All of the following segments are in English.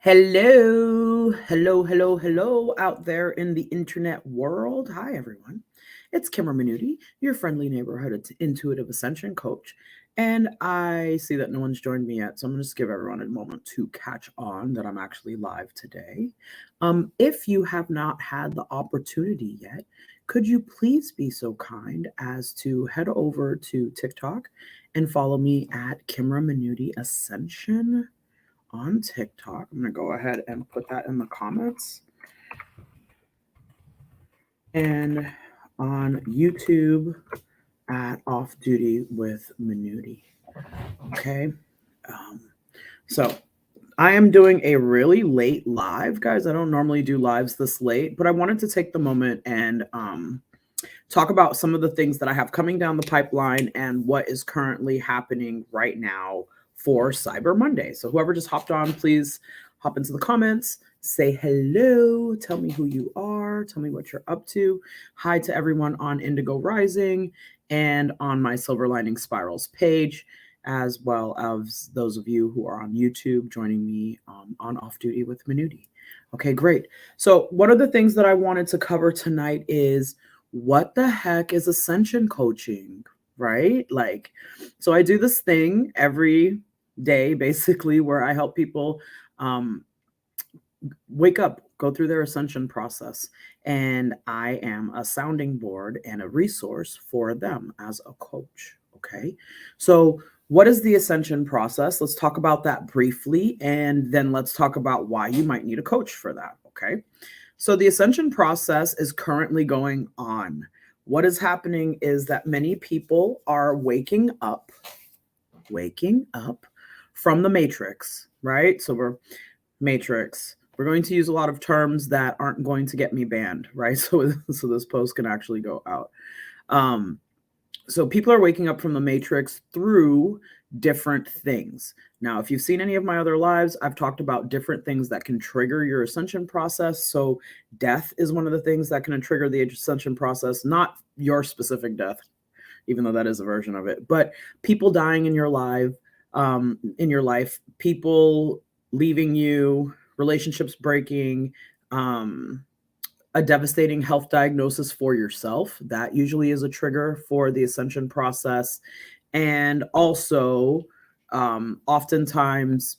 Hello out there in the internet world. Hi, everyone. It's Kimrah Minuty, your friendly neighborhood intuitive Ascension Coach. And I see that no one's joined me yet, so I'm going to just give everyone a moment to catch on that I'm actually live today. If you have not had the opportunity yet, could you please be so kind as to head over to TikTok and follow me at Kimrah Minuty Ascension on TikTok. I'm going to go ahead and put that in the comments. And on YouTube at Off Duty with Minuty. Okay. So I am doing a really late live, guys. I don't normally do lives this late, but I wanted to take the moment and talk about some of the things that I have coming down the pipeline and what is currently happening right now for Cyber Monday. So whoever just hopped on, please hop into the comments, say hello, tell me who you are, tell me what you're up to. Hi to everyone on Indigo Rising and on my Silver Lining Spirals page, as well as those of you who are on YouTube joining me on Off Duty with Minuty. Okay, great. So one of the things that I wanted to cover tonight is what the heck is Ascension Coaching, right? So I do this thing every day, basically, where I help people wake up, go through their ascension process. And I am a sounding board and a resource for them as a coach. Okay. So what is the ascension process? Let's talk about that briefly. And then let's talk about why you might need a coach for that. Okay. So the ascension process is currently going on. What is happening is that many people are waking up from the matrix, right? So we're matrix. We're going to use a lot of terms that aren't going to get me banned, right? So this post can actually go out. So people are waking up from the matrix through different things. Now, if you've seen any of my other lives, I've talked about different things that can trigger your ascension process. So death is one of the things that can trigger the ascension process, not your specific death, even though that is a version of it, but people dying in your life, people leaving you, relationships breaking, a devastating health diagnosis for yourself. That usually is a trigger for the ascension process. And also, oftentimes,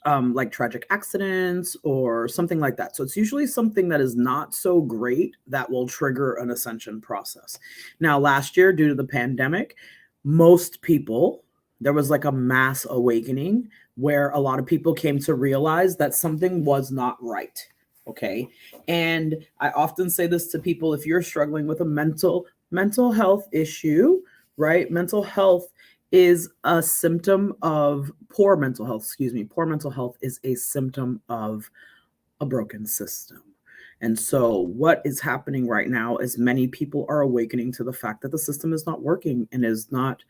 like tragic accidents or something like that. So it's usually something that is not so great that will trigger an ascension process. Now, last year, due to the pandemic, most people, there was like a mass awakening where a lot of people came to realize that something was not right. Okay. And I often say this to people: if you're struggling with a mental health issue, right? Mental health is a symptom of poor mental health. Poor mental health is a symptom of a broken system. And so what is happening right now is many people are awakening to the fact that the system is not working and is not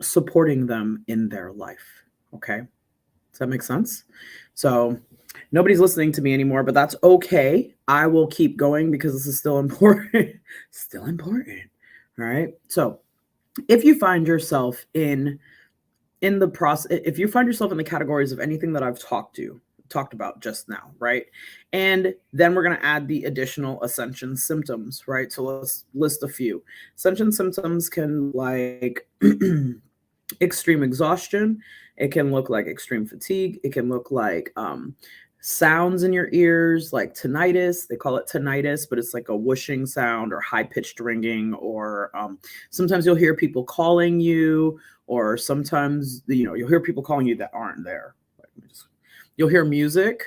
supporting them in their life. Okay. Does that make sense? So nobody's listening to me anymore, but that's okay. I will keep going because this is still important. Still important. All right. So if you find yourself in the process, if you find yourself in the categories of anything that I've talked about just now, right? And then we're going to add the additional ascension symptoms, right? So let's list a few. Ascension symptoms can like extreme exhaustion. It can look like extreme fatigue. It can look like sounds in your ears, like tinnitus. They call it tinnitus, but it's like a whooshing sound or high-pitched ringing, or sometimes you'll hear people calling you, or sometimes you'll hear people calling you that aren't there. You'll hear music,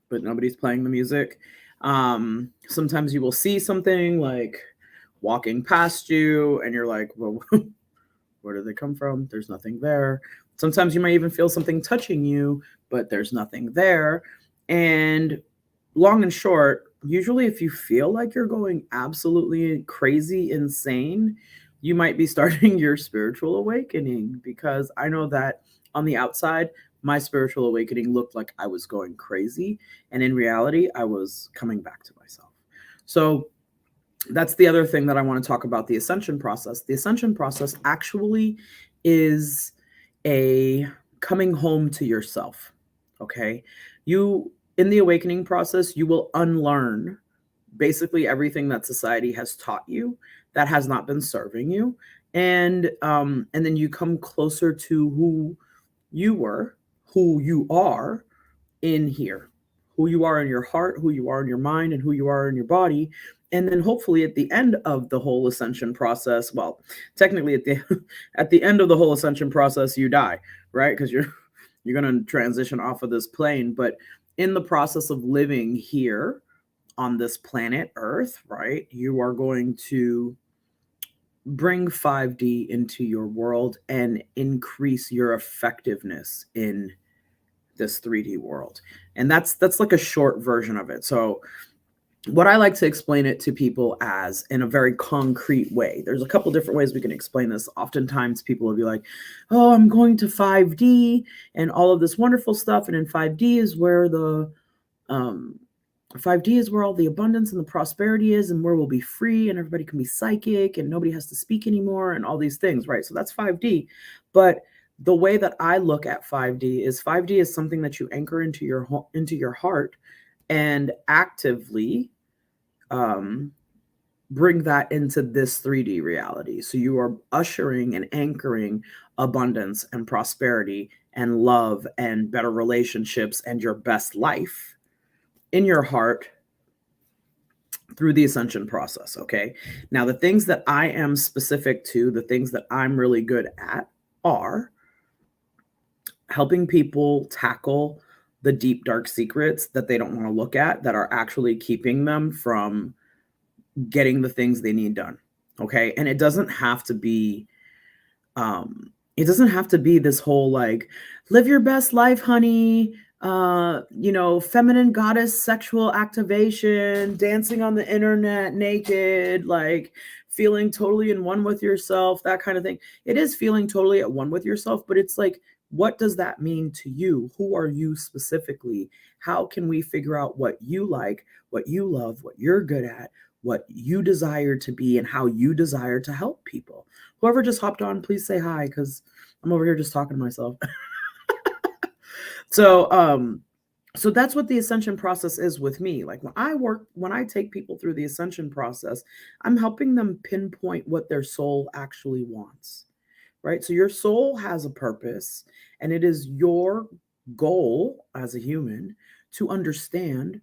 but nobody's playing the music. Sometimes you will see something like walking past you, and you're like, well, where do they come from? There's nothing there. Sometimes you might even feel something touching you, but there's nothing there. And long and short, usually if you feel like you're going absolutely crazy, insane, you might be starting your spiritual awakening, because I know that on the outside, my spiritual awakening looked like I was going crazy. And in reality, I was coming back to myself. So that's the other thing that I want to talk about, the ascension process. The ascension process actually is a coming home to yourself. Okay. In the awakening process, you will unlearn basically everything that society has taught you that has not been serving you. And then you come closer to who you were, who you are in here, who you are in your heart, who you are in your mind, and who you are in your body. And then hopefully at the end of the whole ascension process, well, technically at the end of the whole ascension process, you die, right? Because you're going to transition off of this plane. But in the process of living here on this planet Earth, right, you are going to bring 5D into your world and increase your effectiveness in this 3D world. And that's like a short version of it. So what I like to explain it to people as in a very concrete way. There's a couple different ways we can explain this. Oftentimes people will be like, oh, I'm going to 5D and all of this wonderful stuff. And in 5D is where the 5D is where all the abundance and the prosperity is, and where we'll be free and everybody can be psychic and nobody has to speak anymore and all these things, right? So that's 5D. But the way that I look at 5D is something that you anchor into your heart and actively bring that into this 3D reality. So you are ushering and anchoring abundance and prosperity and love and better relationships and your best life in your heart through the ascension process. Okay. Now, the things that I am specific to, the things that I'm really good at are helping people tackle the deep, dark secrets that they don't want to look at, that are actually keeping them from getting the things they need done. Okay. And it doesn't have to be this whole like, live your best life, honey, feminine goddess sexual activation, dancing on the internet naked, like feeling totally in one with yourself, that kind of thing. It is feeling totally at one with yourself, but it's like, what does that mean to you? Who are you specifically? How can we figure out what you like, what you love, what you're good at, what you desire to be, and how you desire to help people? Whoever just hopped on, please say hi, because I'm over here just talking to myself. So that's what the ascension process is with me. Like when I take people through the ascension process, I'm helping them pinpoint what their soul actually wants, right? So your soul has a purpose, and it is your goal as a human to understand,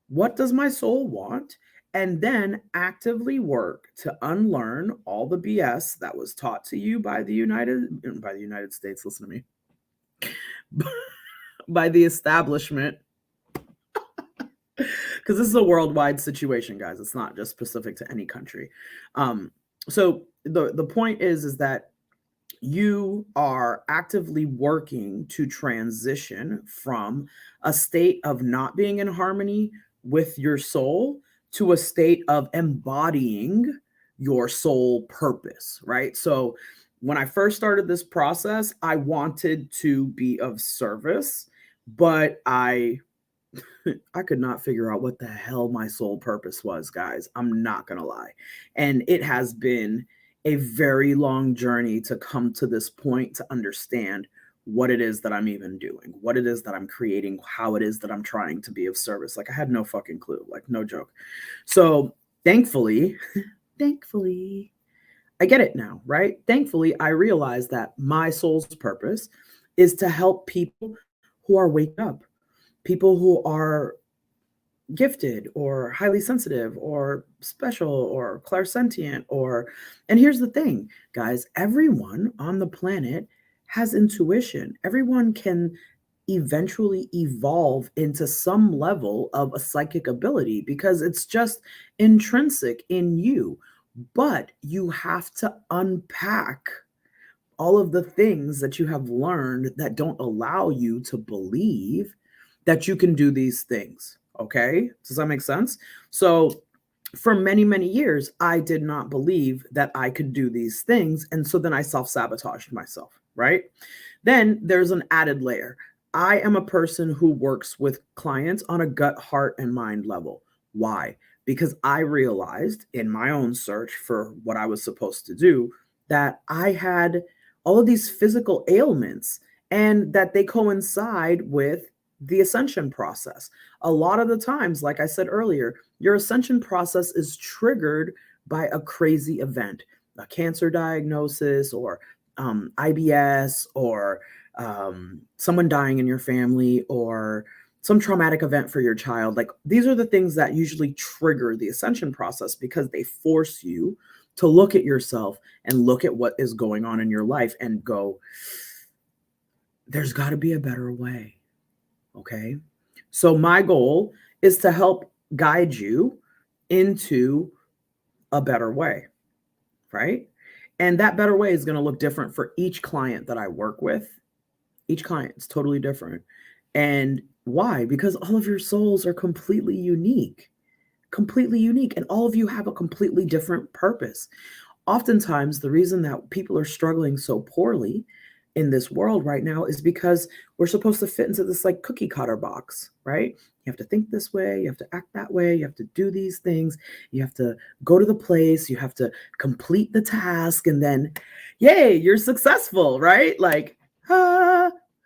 what does my soul want? And then actively work to unlearn all the BS that was taught to you by the United States, listen to me, by the establishment, because this is a worldwide situation, guys. It's not just specific to any country. So the point is that you are actively working to transition from a state of not being in harmony with your soul to a state of embodying your soul purpose, right? So when I first started this process, I wanted to be of service, but I could not figure out what the hell my soul purpose was, guys. I'm not going to lie. And it has been a very long journey to come to this point to understand what it is that I'm even doing, what it is that I'm creating, how it is that I'm trying to be of service. Like I had no fucking clue, like no joke. So thankfully, I get it now, right? Thankfully, I realize that my soul's purpose is to help people who are waking up, people who are gifted or highly sensitive or special or clairsentient and here's the thing, guys, everyone on the planet has intuition. Everyone can eventually evolve into some level of a psychic ability because it's just intrinsic in you. But you have to unpack all of the things that you have learned that don't allow you to believe that you can do these things. Okay. Does that make sense? So for many, many years, I did not believe that I could do these things. And so then I self-sabotaged myself, right? Then there's an added layer. I am a person who works with clients on a gut, heart, and mind level. Why? Because I realized in my own search for what I was supposed to do that I had all of these physical ailments and that they coincide with the ascension process. A lot of the times, like I said earlier, your ascension process is triggered by a crazy event, a cancer diagnosis, or IBS, or someone dying in your family, or some traumatic event for your child. Like, these are the things that usually trigger the ascension process, because they force you to look at yourself and look at what is going on in your life and go, there's got to be a better way. Okay. So my goal is to help guide you into a better way, right? And that better way is going to look different for each client that I work with. Each client is totally different. And why? Because all of your souls are completely unique, and all of you have a completely different purpose. Oftentimes, the reason that people are struggling so poorly in this world right now is because we're supposed to fit into this like cookie cutter box, right? You have to think this way, you have to act that way, you have to do these things, you have to go to the place, you have to complete the task, and then, yay, you're successful, right? Like,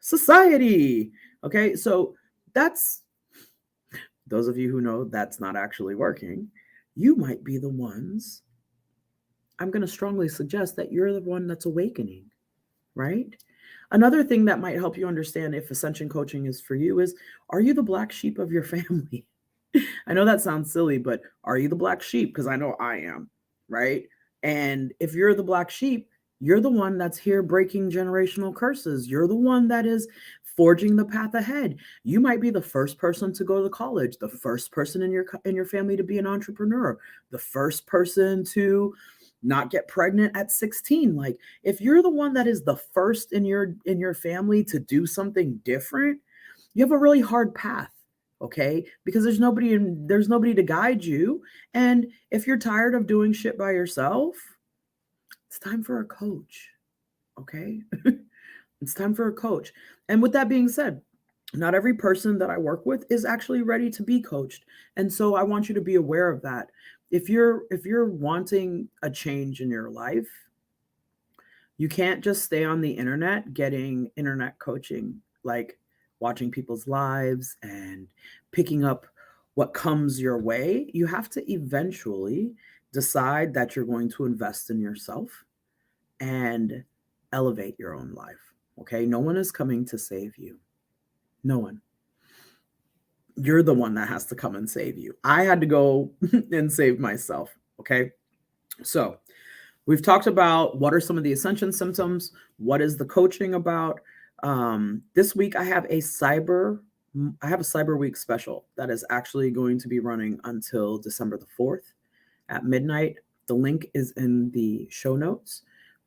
society. Okay, so that's, those of you who know that's not actually working, you might be the ones. I'm going to strongly suggest that you're the one that's awakening, right? Another thing that might help you understand if Ascension Coaching is for you is, are you the black sheep of your family? I know that sounds silly, but are you the black sheep? Because I know I am, right? And if you're the black sheep, you're the one that's here breaking generational curses. You're the one that is forging the path ahead. You might be the first person to go to college, the first person in your family to be an entrepreneur, the first person to not get pregnant at 16. Like, if you're the one that is the first in your family to do something different, you have a really hard path, okay? Because there's nobody to guide you. And if you're tired of doing shit by yourself, it's time for a coach, okay? It's time for a coach. And with that being said, not every person that I work with is actually ready to be coached. And so I want you to be aware of that. If you're wanting a change in your life, you can't just stay on the internet getting internet coaching, like watching people's lives and picking up what comes your way. You have to eventually decide that you're going to invest in yourself and elevate your own life. Okay? No one is coming to save you. No one. You're the one that has to come and save you. I had to go and save myself. Okay. So we've talked about what are some of the ascension symptoms. What is the coaching about? This week I have a Cyber Week special that is actually going to be running until December the 4th at midnight. The link is in the show notes.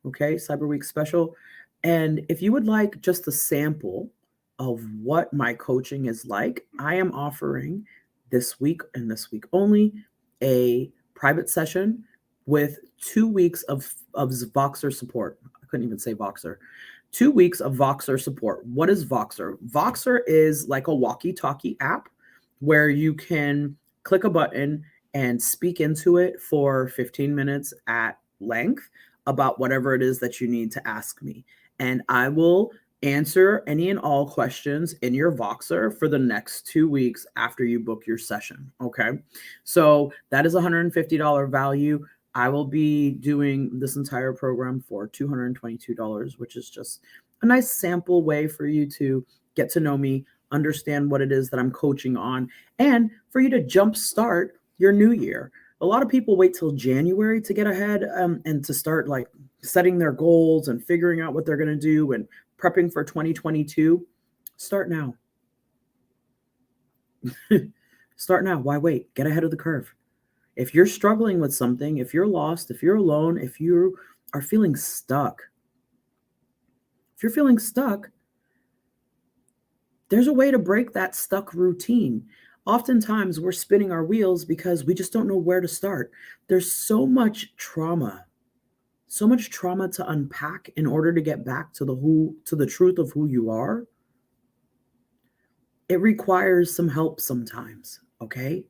Okay. Cyber Week special. And if you would like just a sample of what my coaching is like, I am offering this week, and this week only, a private session with 2 weeks of Voxer support. I couldn't even say Voxer. 2 weeks of Voxer support. What is Voxer? Voxer is like a walkie-talkie app where you can click a button and speak into it for 15 minutes at length about whatever it is that you need to ask me. And I will answer any and all questions in your Voxer for the next 2 weeks after you book your session. Okay. So that is $150 value. I will be doing this entire program for $222, which is just a nice sample way for you to get to know me, understand what it is that I'm coaching on, and for you to jumpstart your new year. A lot of people wait till January to get ahead and to start like setting their goals and figuring out what they're going to do and prepping for 2022. Start now. Start now. Why wait? Get ahead of the curve. If you're struggling with something, if you're lost, if you're alone, if you are feeling stuck, there's a way to break that stuck routine. Oftentimes we're spinning our wheels because we just don't know where to start. There's so much trauma to unpack in order to get back to the truth of who you are. It requires some help sometimes, okay?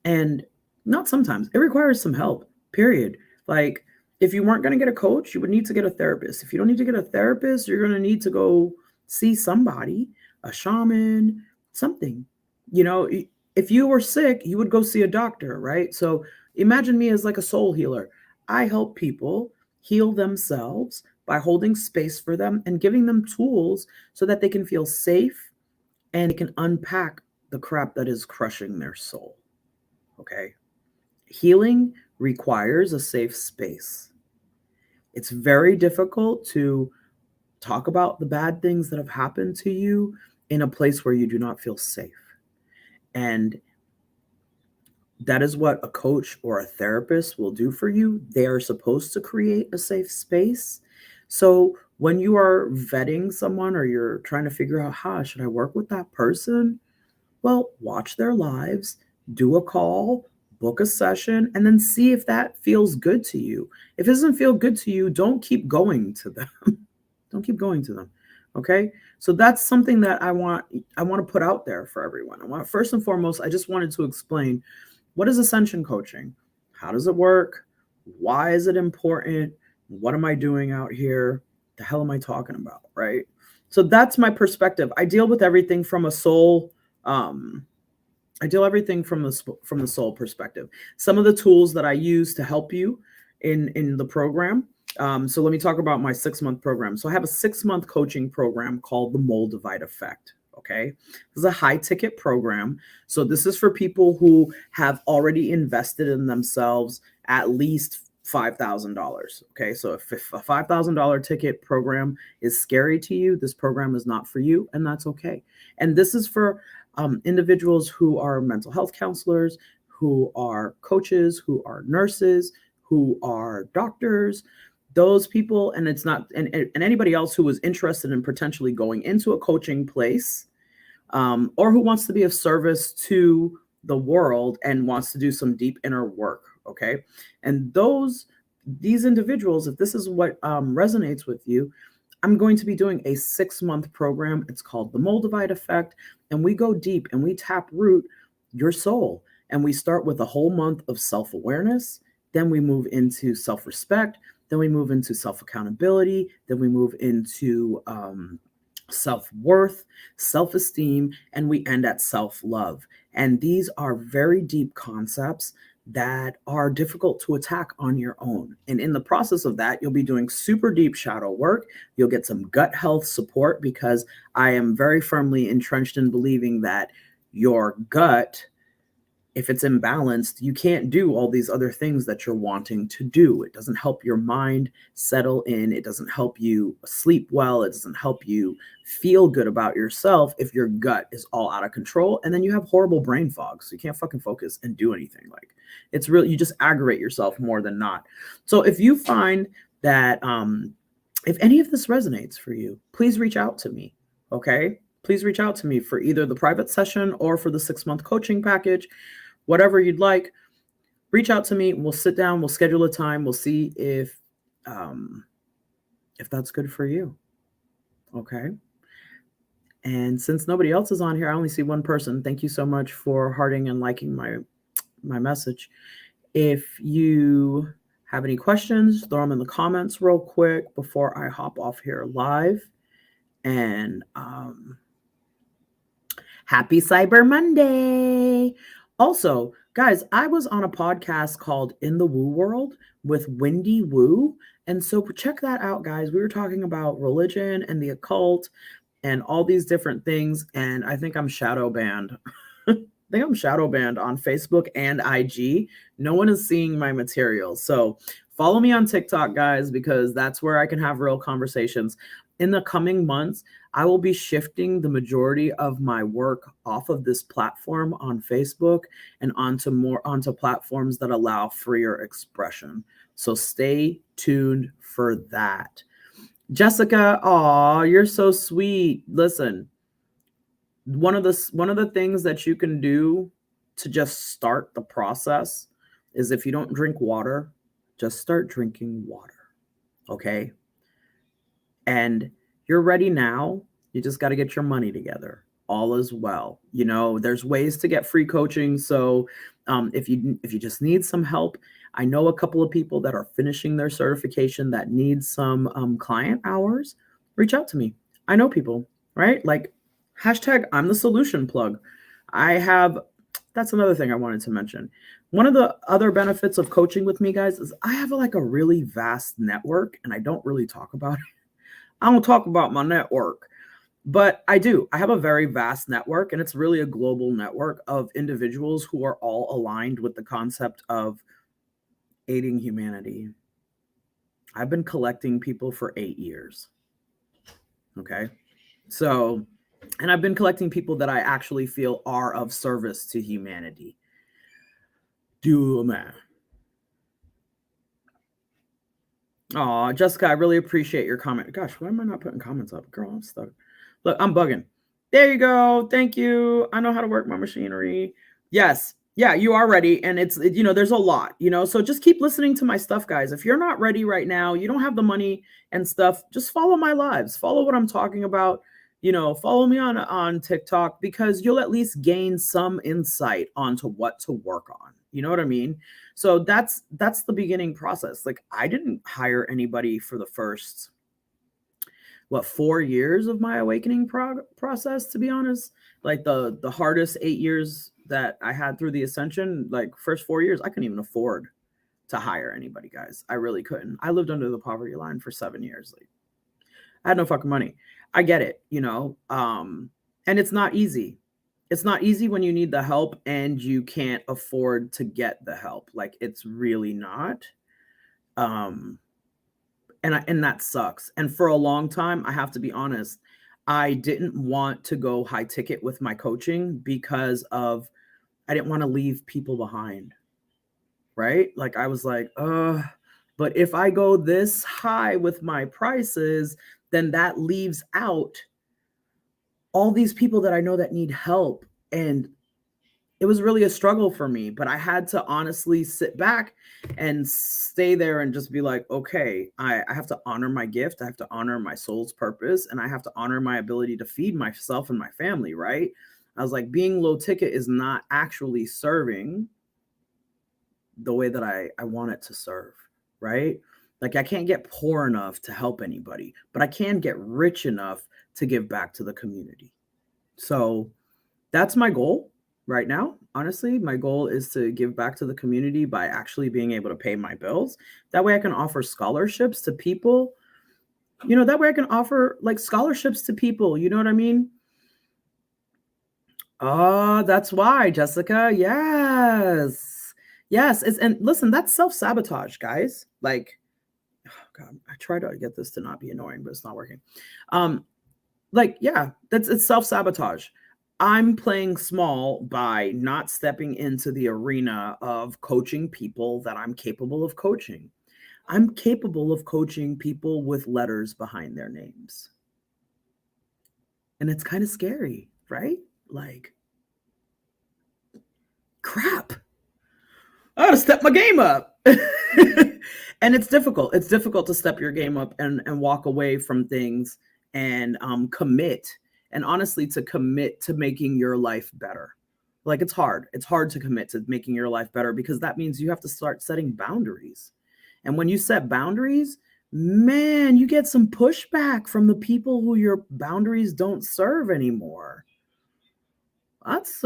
And not sometimes, it requires some help, period. Like, if you weren't going to get a coach, you would need to get a therapist. If you don't need to get a therapist, you're going to need to go see somebody, a shaman, something. If you were sick, you would go see a doctor, right? So imagine me as like a soul healer. I help people heal themselves by holding space for them and giving them tools so that they can feel safe and they can unpack the crap that is crushing their soul. Okay. Healing requires a safe space. It's very difficult to talk about the bad things that have happened to you in a place where you do not feel safe. And that is what a coach or a therapist will do for you. They are supposed to create a safe space. So when you are vetting someone or you're trying to figure out, should I work with that person? Well, watch their lives, do a call, book a session, and then see if that feels good to you. If it doesn't feel good to you, don't keep going to them. Don't keep going to them. Okay. So that's something that I want to put out there for everyone. First and foremost, I just wanted to explain, what is Ascension Coaching? How does it work? Why is it important? What am I doing out here? The hell am I talking about? Right. So that's my perspective. I deal with everything from a soul. I deal everything from the soul perspective. Some of the tools that I use to help you in the program. So let me talk about my 6-month program. So I have a 6-month coaching program called the Moldavite Effect. Okay. This is a high ticket program. So this is for people who have already invested in themselves at least $5,000. Okay. So if a $5,000 ticket program is scary to you, this program is not for you, and that's okay. And this is for individuals who are mental health counselors, who are coaches, who are nurses, who are doctors, those people. And it's not, and anybody else who is interested in potentially going into a coaching place, or who wants to be of service to the world and wants to do some deep inner work. Okay. And these individuals, if this is what resonates with you, I'm going to be doing a 6-month program. It's called the Moldavite Effect. And we go deep and we tap root your soul. And we start with a whole month of self-awareness. Then we move into self-respect. Then we move into self-accountability. Then we move into self-worth, self-esteem, and we end at self-love. And these are very deep concepts that are difficult to attack on your own. And in the process of that, you'll be doing super deep shadow work. You'll get some gut health support, because I am very firmly entrenched in believing that your gut, if it's imbalanced, you can't do all these other things that you're wanting to do. It doesn't help your mind settle in. It doesn't help you sleep well. It doesn't help you feel good about yourself if your gut is all out of control. And then you have horrible brain fog. So you can't fucking focus and do anything. Like, it's really, you just aggravate yourself more than not. So if you find that, if any of this resonates for you, please reach out to me. Okay. Please reach out to me for either the private session or for the 6-month coaching package. Whatever you'd like, reach out to me. We'll sit down. We'll schedule a time. We'll see if that's good for you. Okay. And since nobody else is on here, I only see one person. Thank you so much for hearting and liking my message. If you have any questions, throw them in the comments real quick before I hop off here live. And happy Cyber Monday. Also, guys, I was on a podcast called In the Woo World with Wendy Woo. And so check that out, guys. We were talking about religion and the occult and all these different things. And I think I'm shadow banned. I think I'm shadow banned on Facebook and IG. No one is seeing my material. So follow me on TikTok, guys, because that's where I can have real conversations. In the coming months, I will be shifting the majority of my work off of this platform on Facebook and onto platforms that allow freer expression. So stay tuned for that. Jessica, aw, you're so sweet. Listen, one of the things that you can do to just start the process is, if you don't drink water, just start drinking water. Okay? And you're ready now. You just got to get your money together. All is well. You know, there's ways to get free coaching. So if you just need some help, I know a couple of people that are finishing their certification that need some client hours. Reach out to me. I know people, right? Like, Hashtag I'm the solution plug. That's another thing I wanted to mention. One of the other benefits of coaching with me, guys, is I have like a really vast network, and I don't really talk about it. I don't talk about my network, but I do. I have a very vast network, and it's really a global network of individuals who are all aligned with the concept of aiding humanity. I've been collecting people for 8 years. Okay. So, and I've been collecting people that I actually feel are of service to humanity. Man. Oh, Jessica, I really appreciate your comment. Gosh, why am I not putting comments up? Girl, I'm stuck. Look, I'm bugging. There you go. Thank you. I know how to work my machinery. Yes. Yeah, you are ready. And there's a lot, so just keep listening to my stuff, guys. If you're not ready right now, you don't have the money and stuff, just follow my lives. Follow what I'm talking about. Follow me on TikTok, because you'll at least gain some insight onto what to work on. You know what I mean? So that's the beginning process. Like, I didn't hire anybody for the first 4 years of my awakening process, to be honest. Like the hardest 8 years that I had through the Ascension, like first 4 years, I couldn't even afford to hire anybody, guys. I really couldn't. I lived under the poverty line for 7 years. Like, I had no fucking money. I get it, and it's not easy. It's not easy when you need the help and you can't afford to get the help. Like, it's really not. And that sucks. And for a long time, I have to be honest, I didn't want to go high ticket with my coaching because I didn't want to leave people behind. Right? Like, I was like, but if I go this high with my prices, then that leaves out all these people that I know that need help. And it was really a struggle for me, but I had to honestly sit back and stay there and just be like, okay, I have to honor my gift. I have to honor my soul's purpose, and I have to honor my ability to feed myself and my family, right? I was like, being low ticket is not actually serving the way that I want it to serve, right? Like, I can't get poor enough to help anybody, but I can get rich enough to give back to the community. So that's my goal right now. Honestly, my goal is to give back to the community by actually being able to pay my bills. That way I can offer scholarships to people. That way I can offer like scholarships to people. You know what I mean? Oh, that's why, Jessica. Yes. Yes. And listen, that's self-sabotage, guys. Like, oh God, I try to get this to not be annoying, but it's not working. It's self-sabotage. I'm playing small by not stepping into the arena of coaching people that I'm capable of coaching. I'm capable of coaching people with letters behind their names. And it's kind of scary, right? Like, crap. I gotta step my game up. And it's difficult. It's difficult to step your game up and walk away from things and commit. And honestly, to commit to making your life better. Like, it's hard. It's hard to commit to making your life better, because that means you have to start setting boundaries. And when you set boundaries, man, you get some pushback from the people who your boundaries don't serve anymore. That's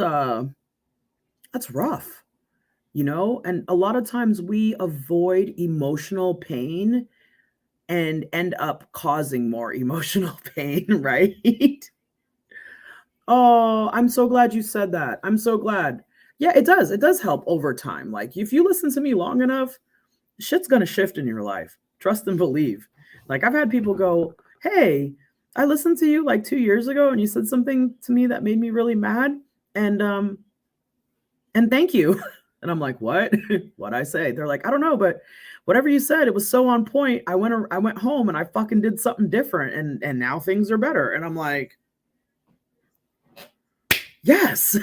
rough. And a lot of times we avoid emotional pain and end up causing more emotional pain, right? Oh, I'm so glad you said that. I'm so glad. Yeah, it does. It does help over time. Like, if you listen to me long enough, shit's going to shift in your life. Trust and believe. Like, I've had people go, hey, I listened to you like 2 years ago and you said something to me that made me really mad. And thank you. And I'm like, what? What'd I say? They're like, I don't know, but whatever you said, it was so on point. I went home and I fucking did something different, and now things are better. And I'm like, yes,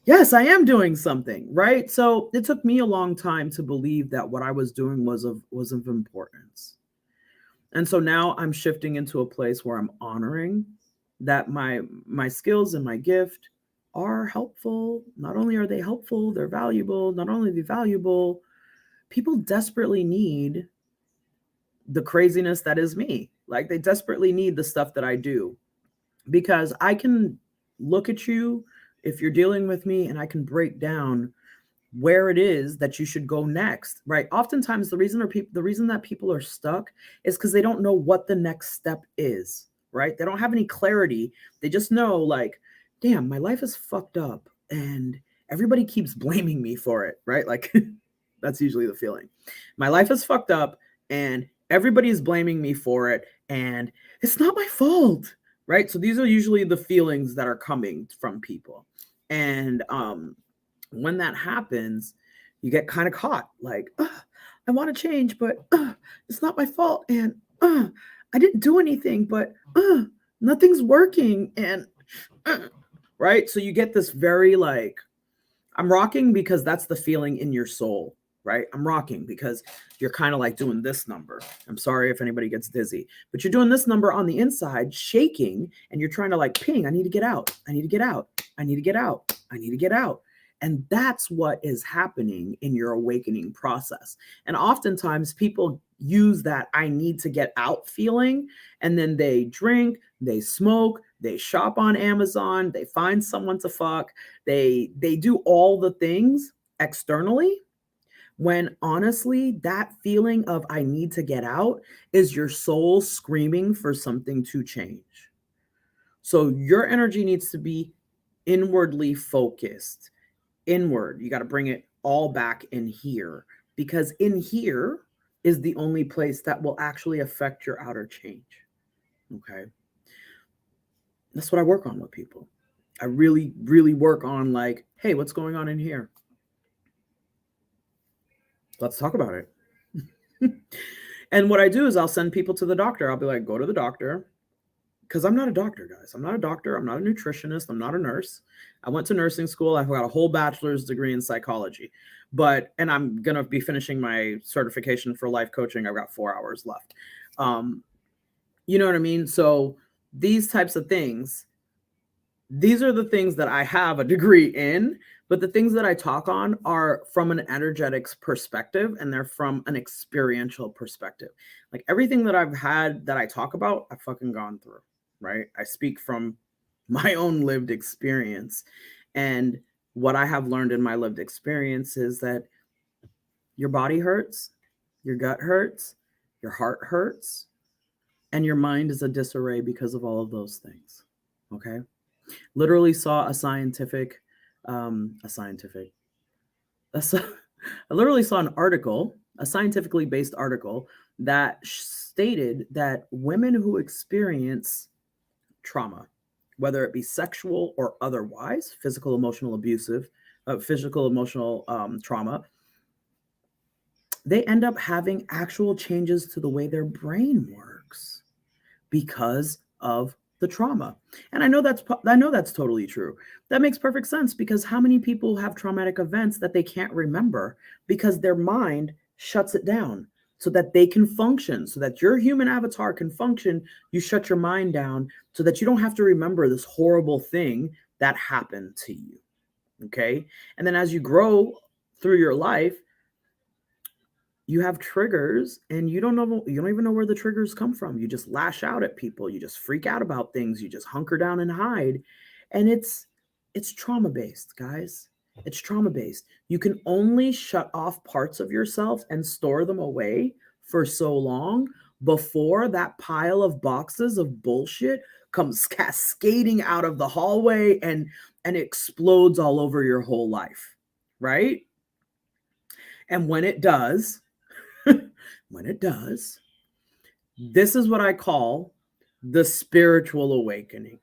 yes, I am doing something, right? So it took me a long time to believe that what I was doing was of importance. And so now I'm shifting into a place where I'm honoring that my skills and my gift are helpful. Not only are they helpful, they're valuable. Not only are they valuable, people desperately need the craziness that is me. Like, they desperately need the stuff that I do, because I can look at you if you're dealing with me, and I can break down where it is that you should go next, right? Oftentimes the reason that people are stuck is because they don't know what the next step is, right? They don't have any clarity. They just know, like, damn, my life is fucked up and everybody keeps blaming me for it, right? Like that's usually the feeling. My life is fucked up and everybody's blaming me for it and it's not my fault, right? So these are usually the feelings that are coming from people. And when that happens, you get kind of caught, like, I want to change, but it's not my fault. And I didn't do anything, but nothing's working. And right. So you get this very like, I'm rocking because that's the feeling in your soul, right? I'm rocking because you're kind of like doing this number. I'm sorry if anybody gets dizzy, but you're doing this number on the inside, shaking, and you're trying to like ping, I need to get out. I need to get out. I need to get out. I need to get out. And that's what is happening in your awakening process. And oftentimes people use that I need to get out feeling, and then they drink, they smoke, they shop on Amazon, they find someone to fuck, they do all the things externally, when honestly that feeling of I need to get out is your soul screaming for something to change. So your energy needs to be inwardly focused. Inward. You got to bring it all back in here, because in here is the only place that will actually affect your outer change. Okay. That's what I work on with people. I really, really work on like, hey, what's going on in here? Let's talk about it. And what I do is I'll send people to the doctor. I'll be like, go to the doctor. Because I'm not a doctor, guys. I'm not a doctor. I'm not a nutritionist. I'm not a nurse. I went to nursing school. I've got a whole bachelor's degree in psychology. And I'm going to be finishing my certification for life coaching. I've got 4 hours left. You know what I mean? So these types of things, these are the things that I have a degree in, but the things that I talk on are from an energetics perspective, and they're from an experiential perspective. Like everything that I've had that I talk about, I've fucking gone through. Right? I speak from my own lived experience. And what I have learned in my lived experience is that your body hurts, your gut hurts, your heart hurts, and your mind is a disarray because of all of those things. Okay? Literally saw I literally saw an article, a scientifically based article that stated that women who experience trauma, whether it be sexual or otherwise, physical, emotional trauma, they end up having actual changes to the way their brain works because of the trauma. And I know that's totally true. That makes perfect sense, because how many people have traumatic events that they can't remember because their mind shuts it down so that they can function, so that your human avatar can function. You shut your mind down so that you don't have to remember this horrible thing that happened to you. Okay? And then as you grow through your life, you have triggers, and you don't even know where the triggers come from. You just lash out at people. You just freak out about things. You just hunker down and hide. And it's trauma-based, guys. It's trauma-based. You can only shut off parts of yourself and store them away for so long before that pile of boxes of bullshit comes cascading out of the hallway and explodes all over your whole life, right? And when it does, this is what I call the spiritual awakening.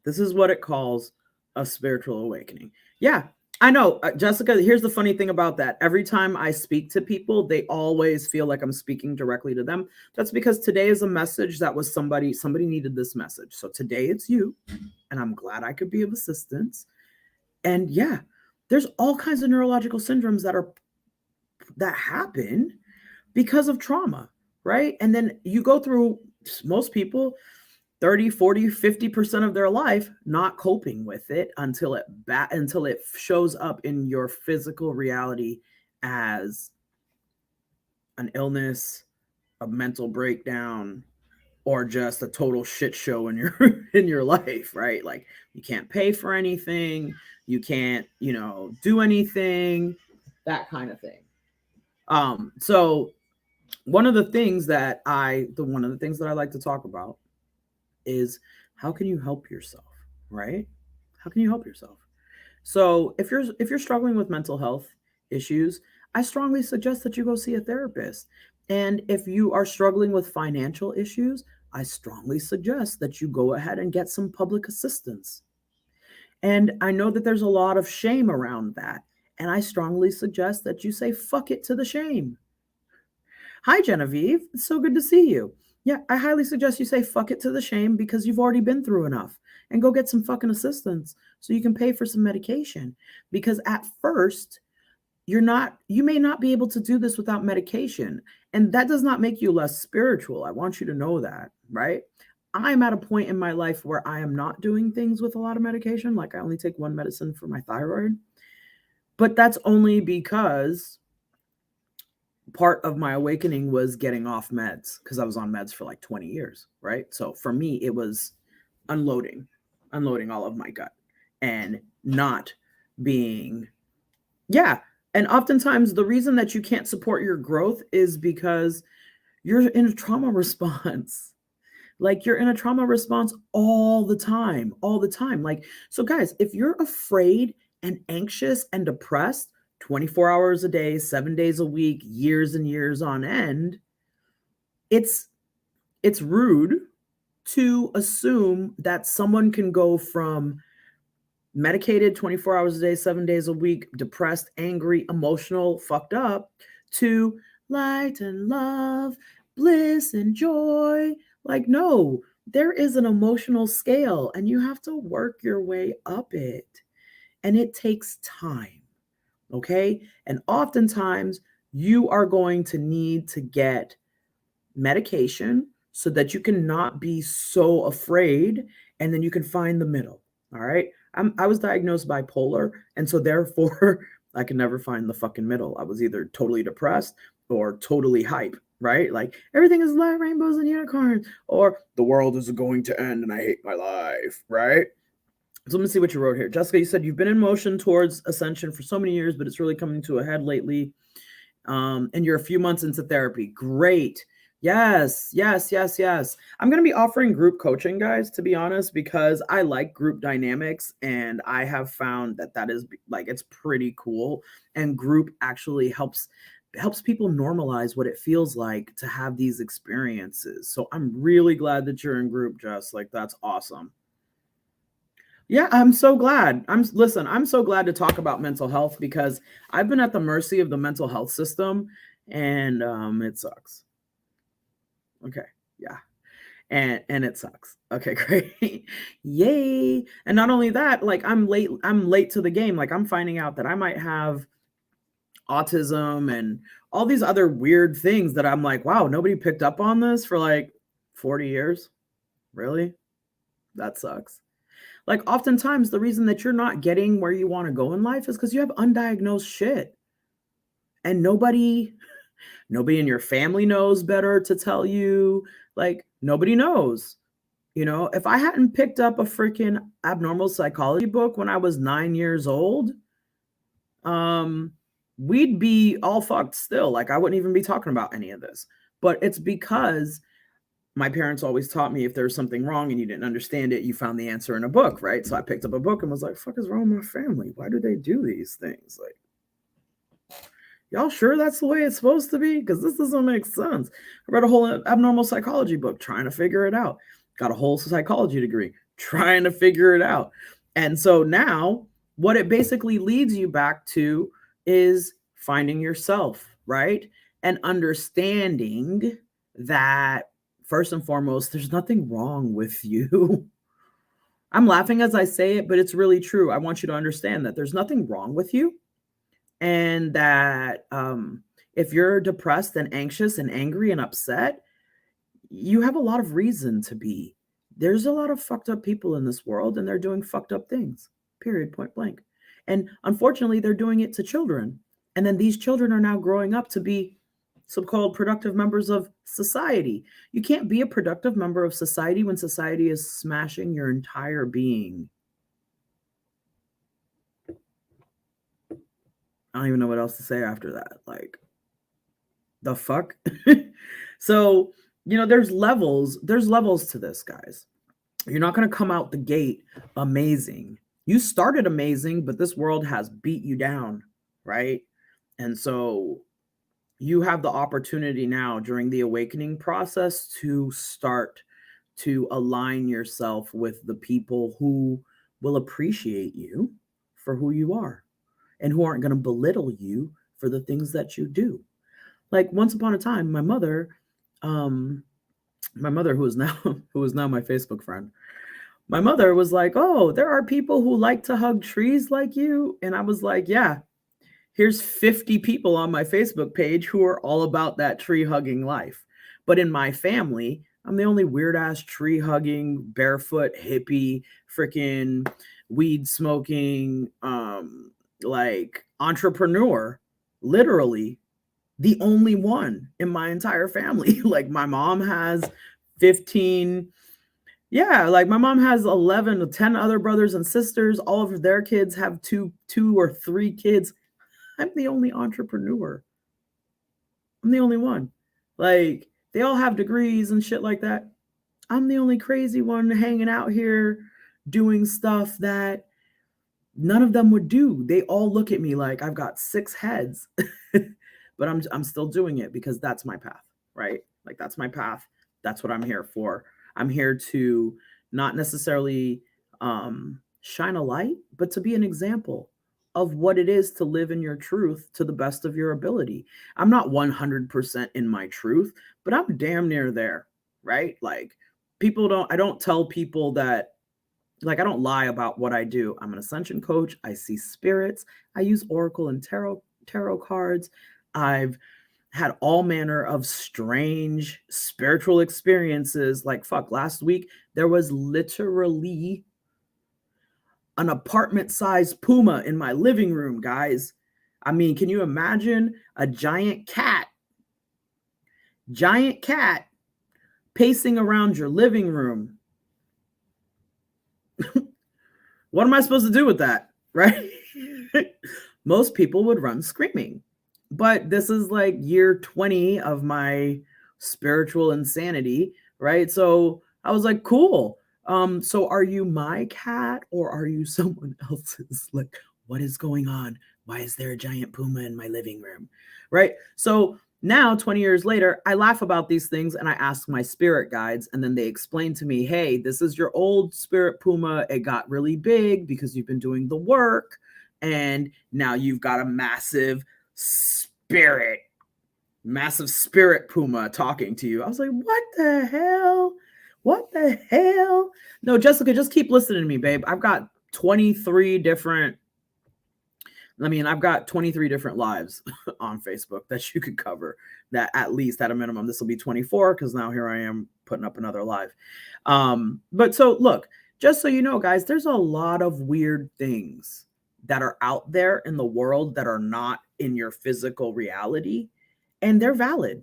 This is what it calls a spiritual awakening. Yeah, I know, Jessica, here's the funny thing about that. Every time I speak to people, they always feel like I'm speaking directly to them. That's because today is a message that was somebody needed this message. So today it's you, and I'm glad I could be of assistance. And yeah, there's all kinds of neurological syndromes that happen because of trauma, right? And then you go through, most people, 30, 40, 50% of their life not coping with it until it shows up in your physical reality as an illness, a mental breakdown, or just a total shit show in your in your life, right? Like you can't pay for anything, you can't, do anything, that kind of thing. So one of the things that I like to talk about is how can you help yourself, right? How can you help yourself? So if you're struggling with mental health issues, I strongly suggest that you go see a therapist. And if you are struggling with financial issues, I strongly suggest that you go ahead and get some public assistance. And I know that there's a lot of shame around that. And I strongly suggest that you say fuck it to the shame. Hi, Genevieve. It's so good to see you. Yeah, I highly suggest you say fuck it to the shame because you've already been through enough, and go get some fucking assistance so you can pay for some medication. Because at first, you may not be able to do this without medication. And that does not make you less spiritual. I want you to know that, right? I'm at a point in my life where I am not doing things with a lot of medication. Like I only take one medicine for my thyroid, but that's only because part of my awakening was getting off meds, because I was on meds for like 20 years, right? So for me, it was unloading all of my gut and not being, yeah. And oftentimes the reason that you can't support your growth is because you're in a trauma response. Like you're in a trauma response all the time. Like, so guys, if you're afraid and anxious and depressed 24 hours a day, 7 days a week, years and years on end, it's rude to assume that someone can go from medicated 24 hours a day, 7 days a week, depressed, angry, emotional, fucked up, to light and love, bliss and joy. Like, no, there is an emotional scale and you have to work your way up it. And it takes time. Okay. And oftentimes you are going to need to get medication so that you can not be so afraid, and then you can find the middle. All right. I was diagnosed bipolar. And so therefore I could never find the fucking middle. I was either totally depressed or totally hype, right? Like everything is like rainbows and unicorns, or the world is going to end and I hate my life, right? So let me see what you wrote here. Jessica, you said you've been in motion towards ascension for so many years, but it's really coming to a head lately. And you're a few months into therapy. Great. Yes. I'm going to be offering group coaching, guys, to be honest, because I like group dynamics, and I have found that is like, it's pretty cool. And group actually helps people normalize what it feels like to have these experiences. So I'm really glad that you're in group, Jess. Like, that's awesome. Yeah, I'm so glad. I'm so glad to talk about mental health, because I've been at the mercy of the mental health system, and it sucks. Okay. Yeah. And it sucks. Okay, great. Yay. And not only that, like I'm late to the game. Like I'm finding out that I might have autism and all these other weird things that I'm like, wow, nobody picked up on this for like 40 years. Really? That sucks. Like oftentimes the reason that you're not getting where you want to go in life is because you have undiagnosed shit. And nobody in your family knows better to tell you. Like nobody knows. If I hadn't picked up a freaking abnormal psychology book when I was 9 years old, we'd be all fucked still. Like I wouldn't even be talking about any of this. But it's because my parents always taught me, if there's something wrong and you didn't understand it, you found the answer in a book, right? So I picked up a book and was like, fuck is wrong with my family? Why do they do these things? Like, y'all sure that's the way it's supposed to be? Because this doesn't make sense. I read a whole abnormal psychology book trying to figure it out. Got a whole psychology degree trying to figure it out. And so now what it basically leads you back to is finding yourself, right? And understanding that first and foremost, there's nothing wrong with you. I'm laughing as I say it, but it's really true. I want you to understand that there's nothing wrong with you. And that if you're depressed and anxious and angry and upset, you have a lot of reason to be. There's a lot of fucked up people in this world, and they're doing fucked up things, period, point blank. And unfortunately, they're doing it to children. And then these children are now growing up to be so-called productive members of society. You can't be a productive member of society when society is smashing your entire being. I don't even know what else to say after that. Like, the fuck? So, there's levels to this, guys. You're not going to come out the gate amazing. You started amazing, but this world has beat you down, right? And so you have the opportunity now during the awakening process to start to align yourself with the people who will appreciate you for who you are and who aren't going to belittle you for the things that you do. Like, once upon a time, my mother who is now my Facebook friend, my mother was like, "Oh, there are people who like to hug trees like you." And I was like, "Yeah, here's 50 people on my Facebook page who are all about that tree hugging life. But in my family, I'm the only weird ass tree hugging, barefoot, hippie, freaking weed smoking, like entrepreneur, literally the only one in my entire family." Like, my mom has 15. Yeah, like my mom has 11 or 10 other brothers and sisters. All of their kids have two or three kids. I'm the only entrepreneur. I'm the only one. Like, they all have degrees and shit like that. I'm the only crazy one hanging out here doing stuff that none of them would do. They all look at me like I've got 6 heads. But I'm still doing it because that's my path, right? Like, that's my path. That's what I'm here for. I'm here to not necessarily shine a light, but to be an example of what it is to live in your truth to the best of your ability. I'm not 100% in my truth, but I'm damn near there, right? Like, I don't tell people that, like, I don't lie about what I do. I'm an Ascension coach. I see spirits. I use Oracle and tarot cards. I've had all manner of strange spiritual experiences. Like, fuck, last week there was literally an apartment-sized puma in my living room, guys. I mean, can you imagine a giant cat pacing around your living room? What am I supposed to do with that, right? Most people would run screaming. But this is like year 20 of my spiritual insanity, right? So I was like, cool. So are you my cat or are you someone else's? Like, what is going on? Why is there a giant puma in my living room? Right? So now, 20 years later, I laugh about these things and I ask my spirit guides, and then they explain to me, hey, this is your old spirit puma. It got really big because you've been doing the work, and now you've got a massive spirit puma talking to you. I was like, what the hell? What the hell? No, Jessica, just keep listening to me, babe. I've got 23 different lives on Facebook that you could cover, that at least at a minimum. This will be 24 because now here I am putting up another live. But so look, just so you know, guys, there's a lot of weird things that are out there in the world that are not in your physical reality, and they're valid.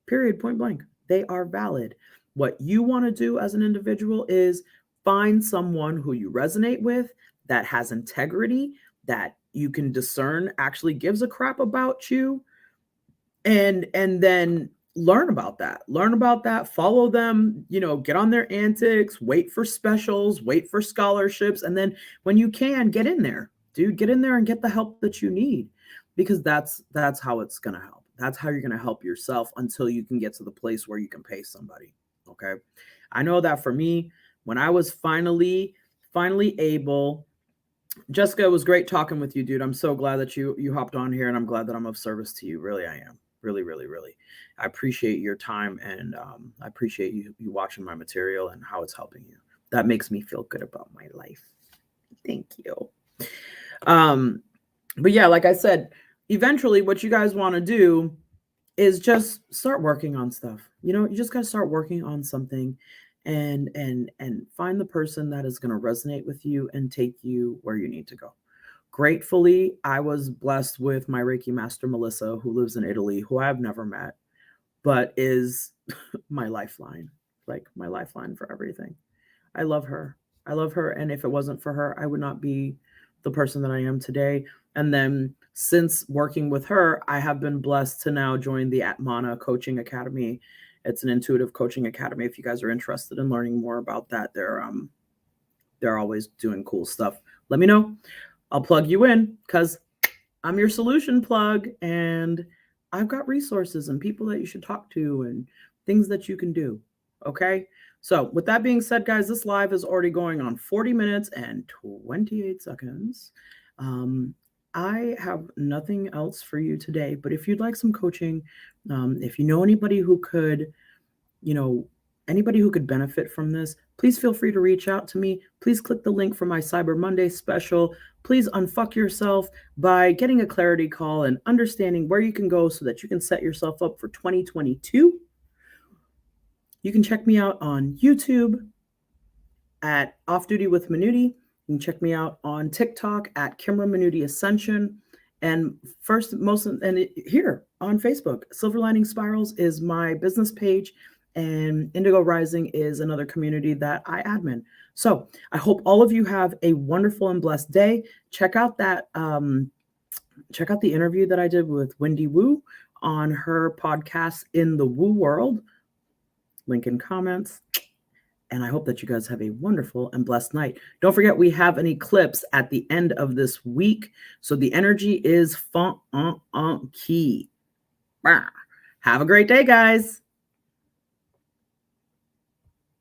Period, point blank. They are valid. What you want to do as an individual is find someone who you resonate with, that has integrity, that you can discern actually gives a crap about you, and then learn about that, follow them, get on their antics, wait for specials, wait for scholarships, and then when you can, get in there, dude, get in there and get the help that you need, because that's how it's going to help. That's how you're going to help yourself until you can get to the place where you can pay somebody. Okay. I know that for me, when I was finally able, Jessica, it was great talking with you, dude. I'm so glad that you hopped on here, and I'm glad that I'm of service to you. Really, I am. Really, really, really. I appreciate your time, and I appreciate you watching my material and how it's helping you. That makes me feel good about my life. Thank you. But yeah, like I said, eventually what you guys want to do is just start working on stuff. You just got to start working on something, and find the person that is going to resonate with you and take you where you need to go. Gratefully, I was blessed with my Reiki master, Melissa, who lives in Italy, who I've never met, but is my lifeline, like my lifeline for everything. I love her. I love her. And if it wasn't for her, I would not be the person that I am today. And then since working with her, I have been blessed to now join the Atmana Coaching Academy. It's an intuitive coaching academy. If you guys are interested in learning more about that, they're always doing cool stuff. Let me know. I'll plug you in because I'm your solution plug, and I've got resources and people that you should talk to and things that you can do. Okay. So with that being said, guys, this live is already going on 40 minutes and 28 seconds. I have nothing else for you today, but if you'd like some coaching, if you know anybody who could, anybody who could benefit from this, please feel free to reach out to me. Please click the link for my Cyber Monday special. Please unfuck yourself by getting a clarity call and understanding where you can go so that you can set yourself up for 2022. You can check me out on YouTube at Off Duty with Minuty. You can check me out on TikTok at Kimrah Minuty Ascension. And here on Facebook, Silver Lining Spirals is my business page, and Indigo Rising is another community that I admin. So I hope all of you have a wonderful and blessed day. Check out the interview that I did with Wendy Wu on her podcast, In the Woo World. Link in comments. And I hope that you guys have a wonderful and blessed night. Don't forget, we have an eclipse at the end of this week. So the energy is funky. Have a great day, guys.